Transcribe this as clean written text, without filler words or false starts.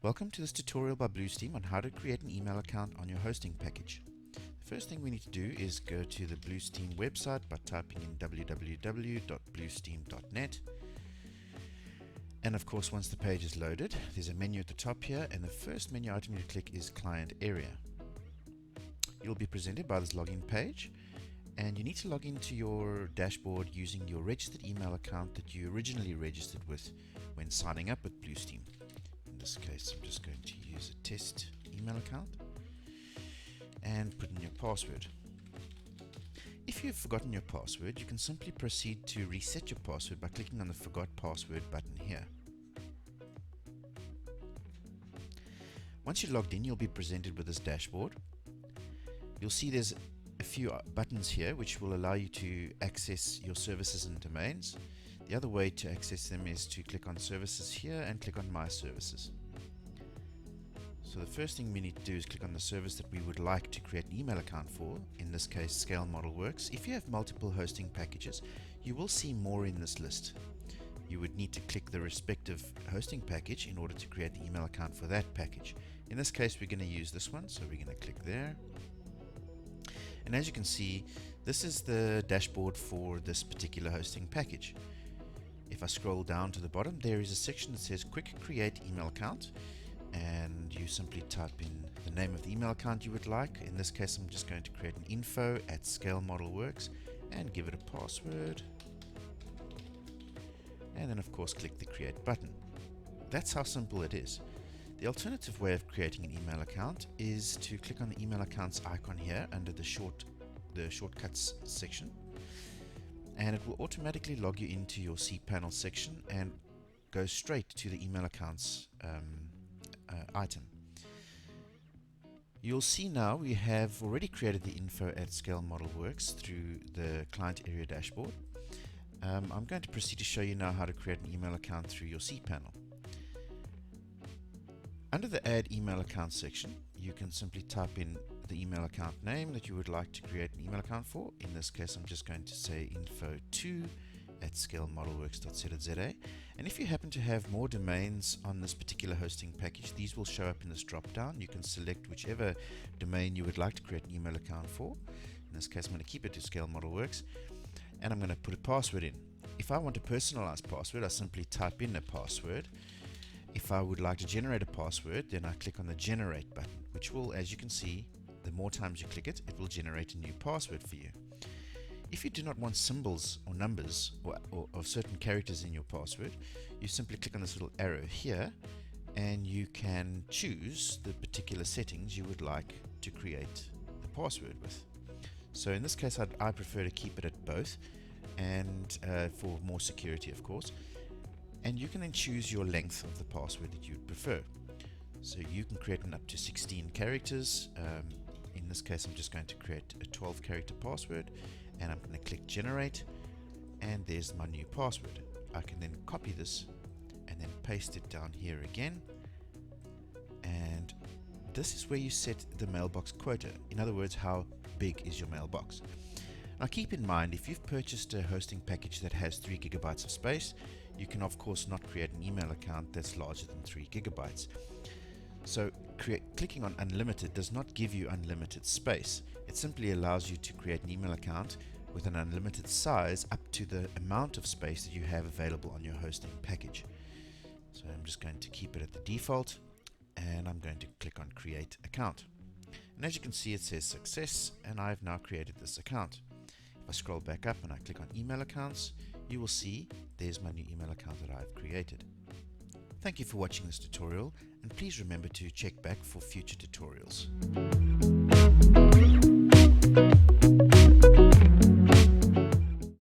Welcome to this tutorial by Bluesteam on how to create an email account on your hosting package. The first thing we need to do is go to the Bluesteam website by typing in www.bluesteam.net. And of course, once the page is loaded, there's a menu at the top here, and the first menu item you click is Client Area. You'll be presented by this login page, and you need to log into your dashboard using your registered email account that you originally registered with when signing up with Bluesteam. In this case, I'm just going to use a test email account and put in your password. If you've forgotten your password, you can simply proceed to reset your password by clicking on the Forgot Password button here. Once you're logged in, you'll be presented with this dashboard. You'll see there's a few buttons here which will allow you to access your services and domains. The other way to access them is to click on Services here and click on My Services. So the first thing we need to do is click on the service that we would like to create an email account for, in this case Scale Model Works. If you have multiple hosting packages, you will see more in this list. You would need to click the respective hosting package in order to create the email account for that package. In this case, we're going to use this one, so we're going to click there. And as you can see, this is the dashboard for this particular hosting package. If I scroll down to the bottom, there is a section that says Quick Create Email Account, and you simply type in the name of the email account you would like. In this case, I'm just going to create an info@scalemodelworks and give it a password, and then of course click the Create button. That's how simple it is. The alternative way of creating an email account is to click on the email accounts icon here under the shortcuts section, and it will automatically log you into your cPanel section and go straight to the email accounts item. You'll see now we have already created the info@scalemodelworks through the client area dashboard. I'm going to proceed to show you now how to create an email account through your cPanel. Under the Add Email Account section, you can simply type in the email account name that you would like to create an email account for. In this case, I'm just going to say info2@scalemodelworks.co.za. And if you happen to have more domains on this particular hosting package, these will show up in this drop down. You can select whichever domain you would like to create an email account for. In this case, I'm going to keep it to Scale Model Works, and I'm going to put a password in. If I want a personalized password, I simply type in a password. If I would like to generate a password, then I click on the Generate button, which will, as you can see, the more times you click it, it will generate a new password for you. If you do not want symbols or numbers or certain characters in your password, you simply click on this little arrow here, and you can choose the particular settings you would like to create the password with. So in this case, I prefer to keep it at both, and for more security, of course. And you can then choose your length of the password that you'd prefer. So you can create an up to 16 characters. In this case, I'm just going to create a 12 character password, and I'm going to click Generate, and there's my new password. I can then copy this and then paste it down here again, and this is where you set the mailbox quota. In other words, how big is your mailbox. Now keep in mind, if you've purchased a hosting package that has 3 GB of space, you can of course not create an email account that's larger than 3 GB. So clicking on Unlimited does not give you unlimited space. It simply allows you to create an email account with an unlimited size up to the amount of space that you have available on your hosting package. So I'm just going to keep it at the default, and I'm going to click on Create Account. And as you can see, it says Success, and I've now created this account. If I scroll back up and I click on Email Accounts, you will see there's my new email account that I've created. Thank you for watching this tutorial, and please remember to check back for future tutorials.